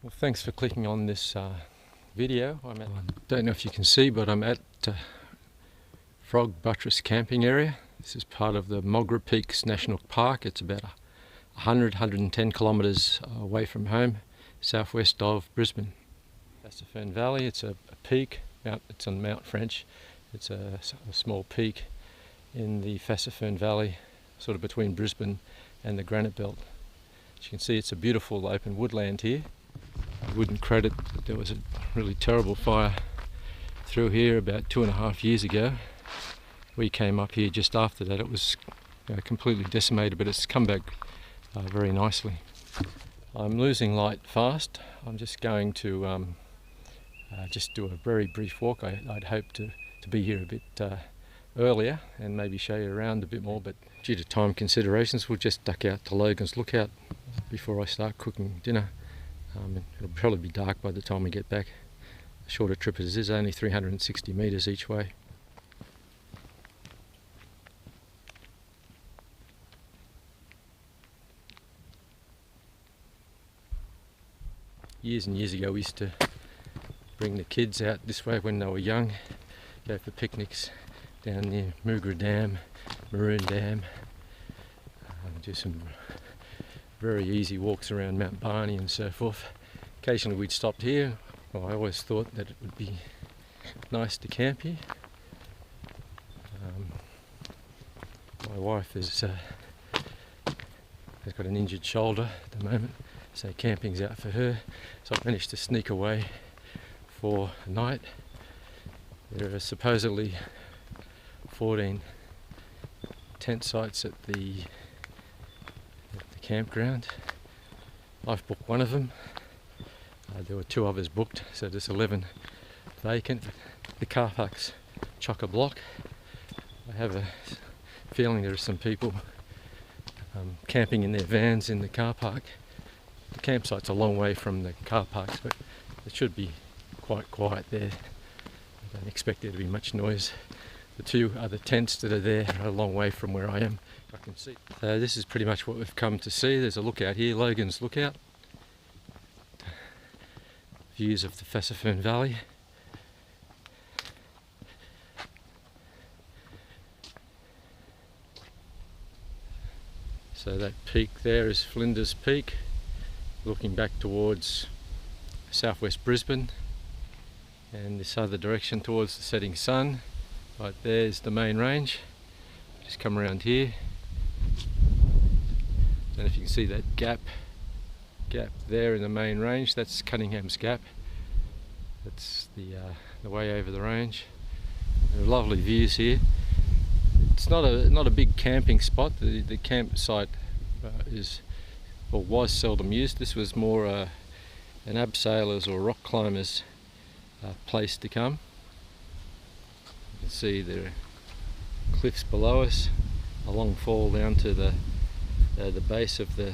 Well, thanks for clicking on this video. I don't know if you can see, but I'm at Frog Buttress camping area. This is part of the Moogerah Peaks National Park. It's about 110 kilometres away from home, southwest of Brisbane. Fassifern Valley, it's a peak, it's on Mount French. It's a small peak in the Fassifern Valley, sort of between Brisbane and the Granite Belt. As you can see, it's a beautiful open woodland here. I wouldn't credit that there was a really terrible fire through here about 2.5 years ago. We came up here just after that. It was completely decimated, but it's come back very nicely. I'm losing light fast. I'm just going to just do a very brief walk. I'd hoped to be here a bit earlier and maybe show you around a bit more, but due to time considerations we'll just duck out to Logan's Lookout before I start cooking dinner. It'll probably be dark by the time we get back. A shorter trip as it is, only 360 metres each way. Years and years ago we used to bring the kids out this way when they were young, go for picnics down near Moogerah Dam, Maroon Dam, do some very easy walks around Mount Barney and so forth. Occasionally we'd stopped here. Well, I always thought that it would be nice to camp here. My wife has got an injured shoulder at the moment, so camping's out for her. So I've managed to sneak away for a night. There are supposedly 14 tent sites at the campground. I've booked one of them. There were 2 others booked, so there's 11 vacant. The car park's chock-a-block. I have a feeling there are some people camping in their vans in the car park. The campsite's a long way from the car parks, but it should be quite quiet there. I don't expect there to be much noise. The 2 other tents that are there are a long way from where I am. I can see. So this is pretty much what we've come to see. There's a lookout here, Logan's Lookout. Views of the Fassifern Valley. So that peak there is Flinders Peak, looking back towards southwest Brisbane, and this other direction towards the setting sun. Right there's the main range. Just come around here. Don't know if you can see that gap there in the main range. That's Cunningham's Gap. That's the way over the range. There are lovely views here. It's not a big camping spot. The campsite was seldom used. This was more an abseilers or rock climbers place to come. You can see there are cliffs below us, a long fall down to the base of the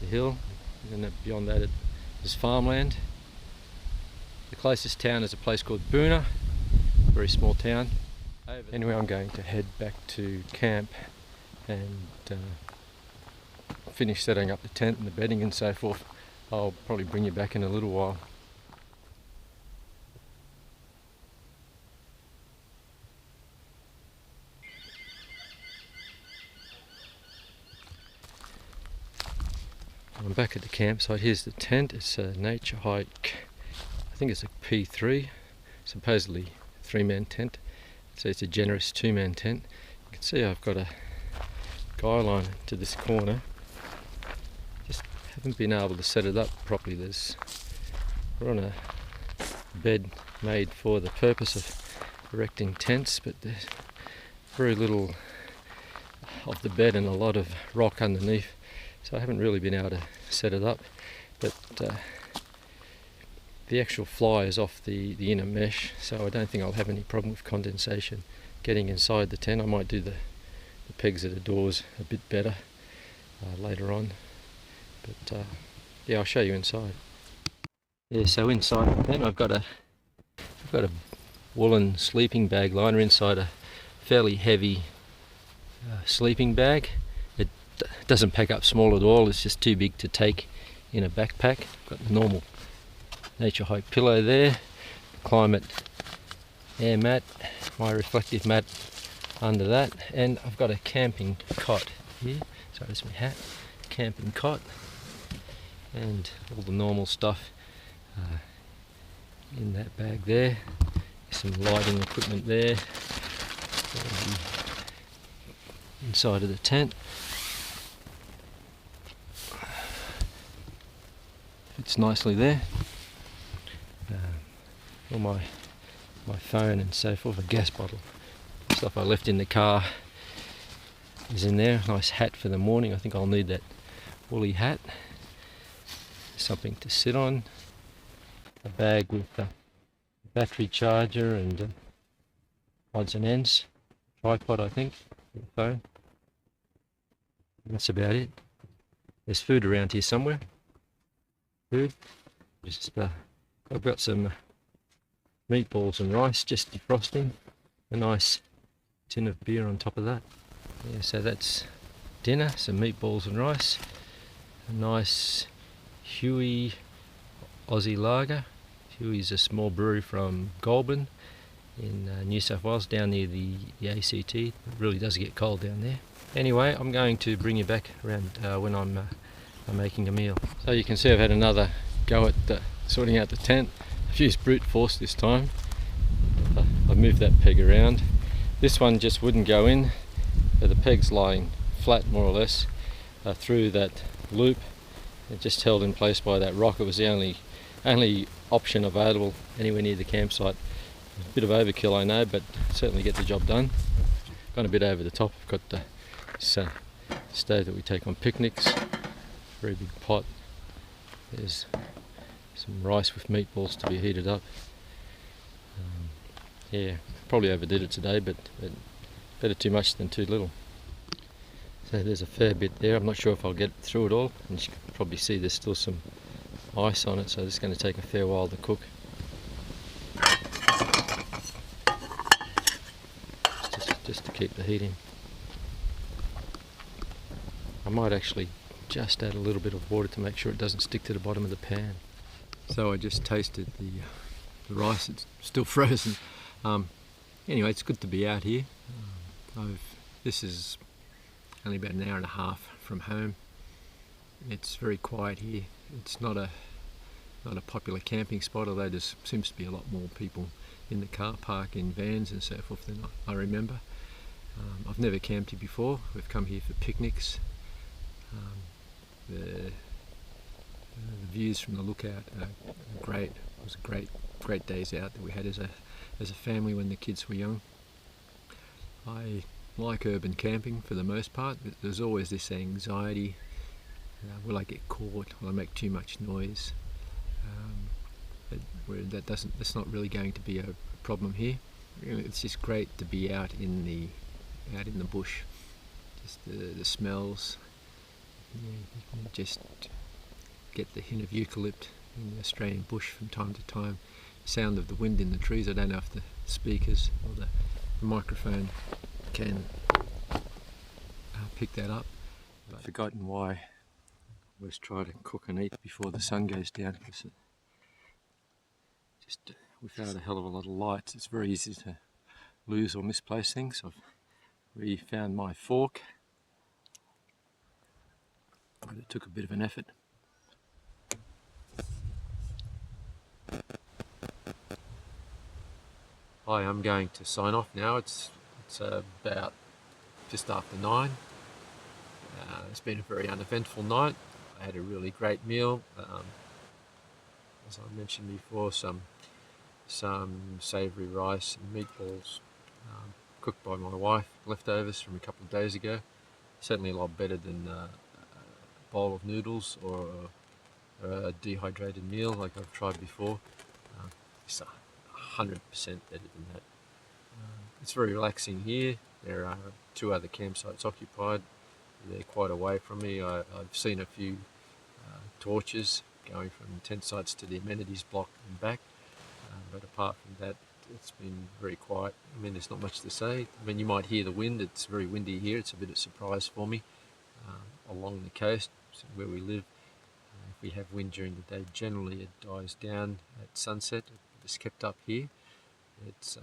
hill, and then beyond that it is farmland. The closest town is a place called Moogerah, a very small town. Anyway, I'm going to head back to camp and finish setting up the tent and the bedding and so forth. I'll probably bring you back in a little while. I'm back at the campsite. Here's the tent. It's a nature hike. I think it's a P3, supposedly 3-man tent. So it's a generous 2-man tent. You can see I've got a guy line to this corner. Just haven't been able to set it up properly. We're on a bed made for the purpose of erecting tents, but there's very little of the bed and a lot of rock underneath. So I haven't really been able to set it up, but the actual fly is off the inner mesh, so I don't think I'll have any problem with condensation getting inside the tent. I might do the pegs of the doors a bit better later on, but yeah, I'll show you inside. Yeah, so inside the tent I've got a woolen sleeping bag liner inside a fairly heavy sleeping bag. It doesn't pack up small at all. It's just too big to take in a backpack. Got the normal nature hike pillow there, climate air mat, my reflective mat under that, and I've got a camping cot here. So that's my hat, camping cot, and all the normal stuff in that bag there. Some lighting equipment there. Inside of the tent. Fits nicely there. All my phone and so forth, a gas bottle, stuff I left in the car is in there. Nice hat for the morning. I think I'll need that woolly hat. Something to sit on. A bag with a battery charger and odds and ends. Tripod, I think, for the phone. And that's about it. There's food around here somewhere. Food. Just I've got some meatballs and rice, just defrosting. A nice tin of beer on top of that. Yeah, so that's dinner. Some meatballs and rice. A nice Huey Aussie lager. Huey's a small brewery from Goulburn in New South Wales, down near the ACT. It really does get cold down there. Anyway, I'm going to bring you back around when I'm making a meal. So you can see I've had another go at sorting out the tent. I've used brute force this time. I've moved that peg around. This one just wouldn't go in, but the peg's lying flat more or less through that loop. It just held in place by that rock. It was the only option available anywhere near the campsite. A bit of overkill, I know, but certainly get the job done. Gone a bit over the top. I've got the stove that we take on picnics. Very big pot. There's some rice with meatballs to be heated up. Yeah, probably overdid it today, but better too much than too little. So there's a fair bit there. I'm not sure if I'll get through it all, and you can probably see there's still some ice on it, so it's going to take a fair while to cook. Just to keep the heat in. I might actually just add a little bit of water to make sure it doesn't stick to the bottom of the pan. So I just tasted the rice. It's still frozen. Anyway, it's good to be out here. This is only about an hour and a half from home. It's very quiet here. It's not a popular camping spot, although there seems to be a lot more people in the car park in vans and so forth than I remember. I've never camped here before. We've come here for picnics. The views from the lookout are great. It was great days out that we had as a family when the kids were young. I like urban camping for the most part. There's always this anxiety. Will I get caught? Will I make too much noise? That's not really going to be a problem here. It's just great to be out in the bush. Just the smells. You can just get the hint of eucalypt in the Australian bush from time to time. The sound of the wind in the trees. I don't know if the speakers or the microphone can pick that up. I've forgotten why I always try to cook and eat before the sun goes down, because without a hell of a lot of lights it's very easy to lose or misplace things. I've re-found my fork, but it took a bit of an effort. Hi, I'm going to sign off now. It's about just after 9. It's been a very uneventful night. I had a really great meal. As I mentioned before, some savoury rice and meatballs cooked by my wife, leftovers from a couple of days ago. Certainly a lot better than a bowl of noodles or a dehydrated meal like I've tried before. It's 100% better than that. It's very relaxing here. There are 2 other campsites occupied. They're quite away from me. I've seen a few torches going from tent sites to the amenities block and back, but apart from that, it's been very quiet. I mean, there's not much to say. I mean, you might hear the wind. It's very windy here. It's a bit of a surprise for me along the coast where we live. If we have wind during the day, generally it dies down at sunset. It's kept up here. It's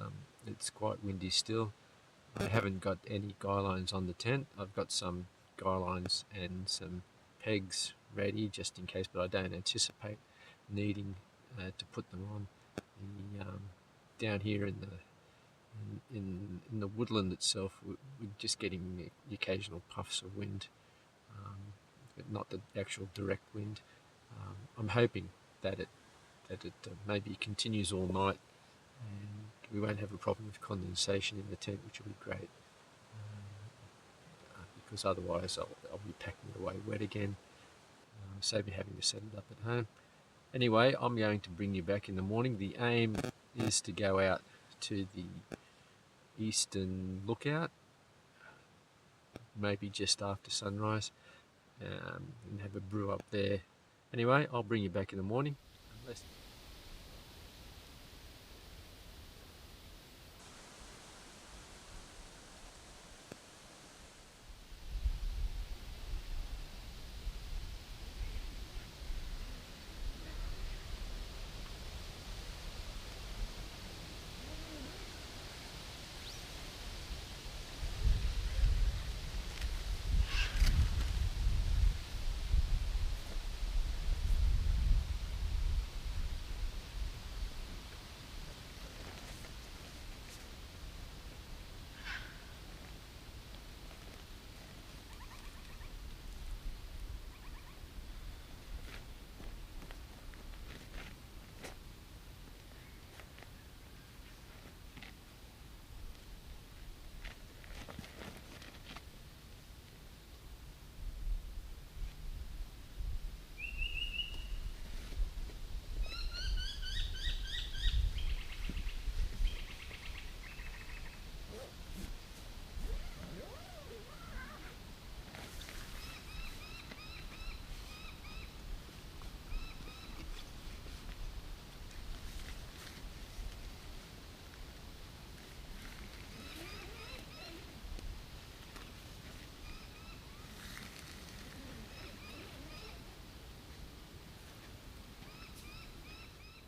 quite windy still. I haven't got any guy lines on the tent. I've got some guy lines and some pegs ready just in case, but I don't anticipate needing to put them on. Down here in the woodland itself, we're just getting the occasional puffs of wind, but not the actual direct wind. I'm hoping that it maybe continues all night, and we won't have a problem with condensation in the tent, which will be great, because otherwise I'll be packing it away wet again, save me having to set it up at home. Anyway, I'm going to bring you back in the morning. The aim is to go out to the eastern lookout, maybe just after sunrise, and have a brew up there. Anyway, I'll bring you back in the morning.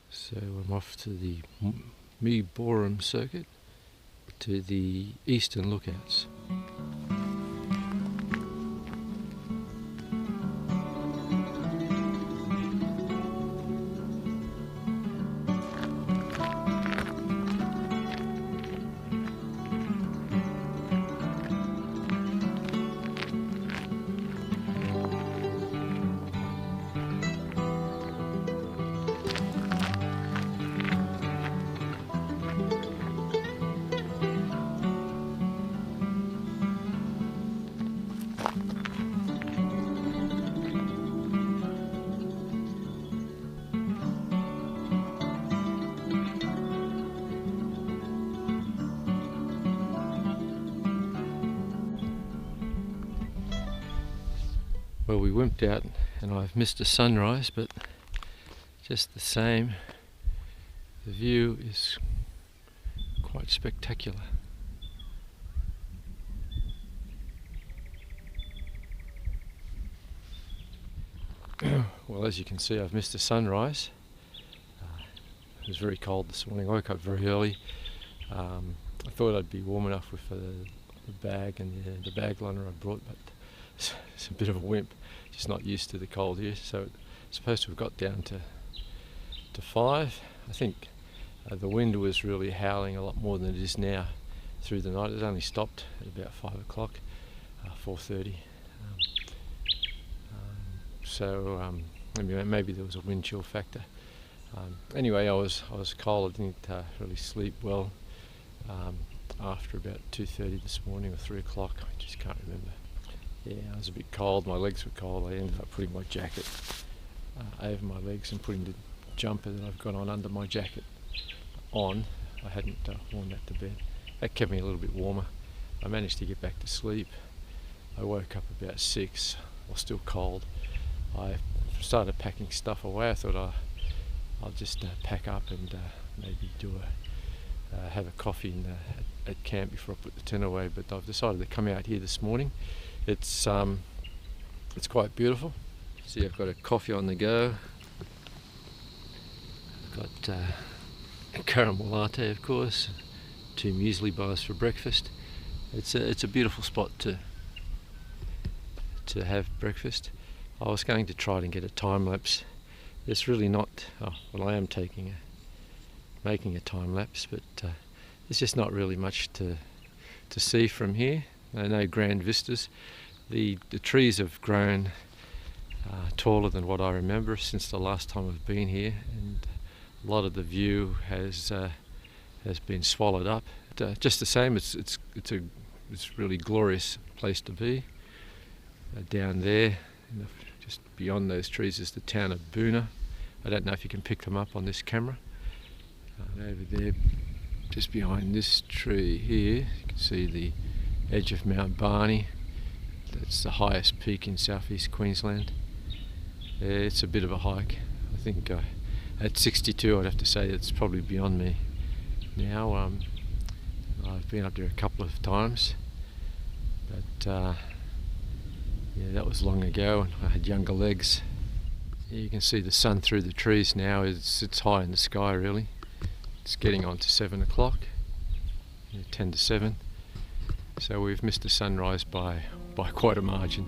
So I'm off to the Moogerah circuit, to the eastern lookouts. Well, we wimped out and I've missed a sunrise, but just the same, the view is quite spectacular. Well, as you can see, I've missed a sunrise. It was very cold this morning. I woke up very early. I thought I'd be warm enough with the bag and the bag liner I brought, but it's a bit of a wimp, just not used to the cold here. So it's supposed to have got down to 5. I think the wind was really howling a lot more than it is now through the night. It only stopped at about 5 o'clock, 4:30. So maybe there was a wind chill factor. Anyway, I was cold. I didn't really sleep well after about 2:30 this morning or 3 o'clock. I just can't remember. Yeah, I was a bit cold. My legs were cold. I ended up putting my jacket over my legs and putting the jumper that I've got on under my jacket on. I hadn't worn that to bed. That kept me a little bit warmer. I managed to get back to sleep. I woke up about 6. I was still cold. I started packing stuff away. I thought I'll just pack up and maybe have a coffee at camp before I put the tent away. But I've decided to come out here this morning. It's quite beautiful. See, I've got a coffee on the go. I've got a caramel latte, of course, 2 muesli bars for breakfast. It's a beautiful spot to have breakfast. I was going to try and get a time lapse. It's really not. Well, I am making a time lapse, but there's just not really much to see from here. No grand vistas. The trees have grown taller than what I remember since the last time I've been here, and a lot of the view has been swallowed up. Just the same, it's a really glorious place to be. Down there, just beyond those trees, is the town of Moogerah. I don't know if you can pick them up on this camera. Over there, just behind this tree here, you can see the edge of Mount Barney. That's the highest peak in South East Queensland. It's a bit of a hike. I think at 62 I'd have to say it's probably beyond me now. I've been up there a couple of times, but yeah, that was long ago and I had younger legs. You can see the sun through the trees now. It's high in the sky really. It's getting on to 7 o'clock, 10 to 7. So we've missed the sunrise by quite a margin.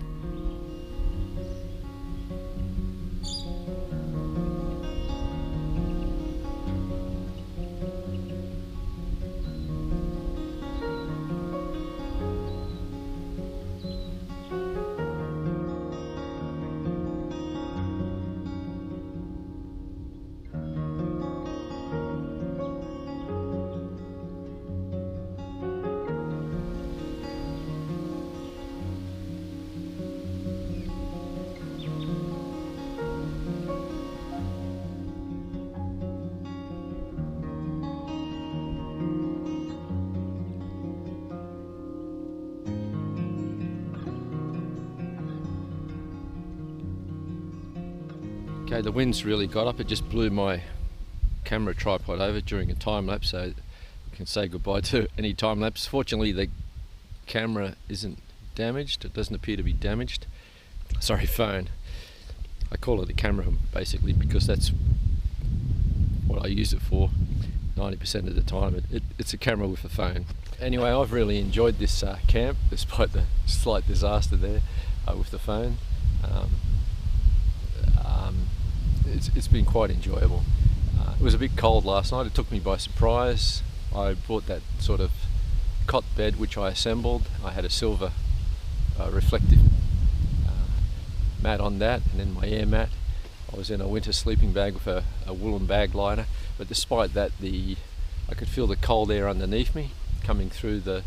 Okay, the wind's really got up. It just blew my camera tripod over during a time lapse, so we can say goodbye to any time lapse. Fortunately, the camera isn't damaged. It doesn't appear to be damaged. Sorry, phone. I call it a camera basically because that's what I use it for 90% of the time. It's a camera with a phone. Anyway, I've really enjoyed this camp despite the slight disaster there with the phone. It's been quite enjoyable. It was a bit cold last night. It took me by surprise. I brought that sort of cot bed which I assembled. I had a silver reflective mat on that, and then my air mat. I was in a winter sleeping bag with a woolen bag liner, but despite that I could feel the cold air underneath me coming through the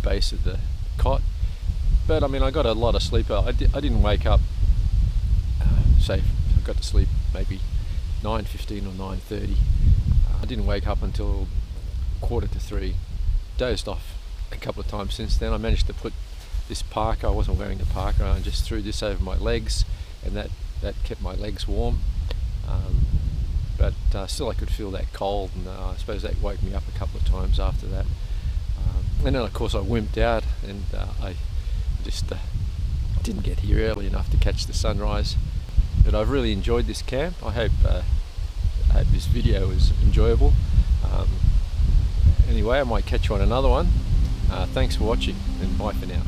base of the cot. But I mean, I got a lot of sleep. I didn't wake up, say I got to sleep maybe 9:15 or 9:30. I didn't wake up until 2:45. Dozed off a couple of times since then. I managed to put this parka, I wasn't wearing the parka, I just threw this over my legs, and that kept my legs warm. But still I could feel that cold, and I suppose that woke me up a couple of times after that. And then of course I wimped out, and I just didn't get here early enough to catch the sunrise. But I've really enjoyed this camp. I hope this video was enjoyable. Anyway, I might catch you on another one. Thanks for watching, and bye for now.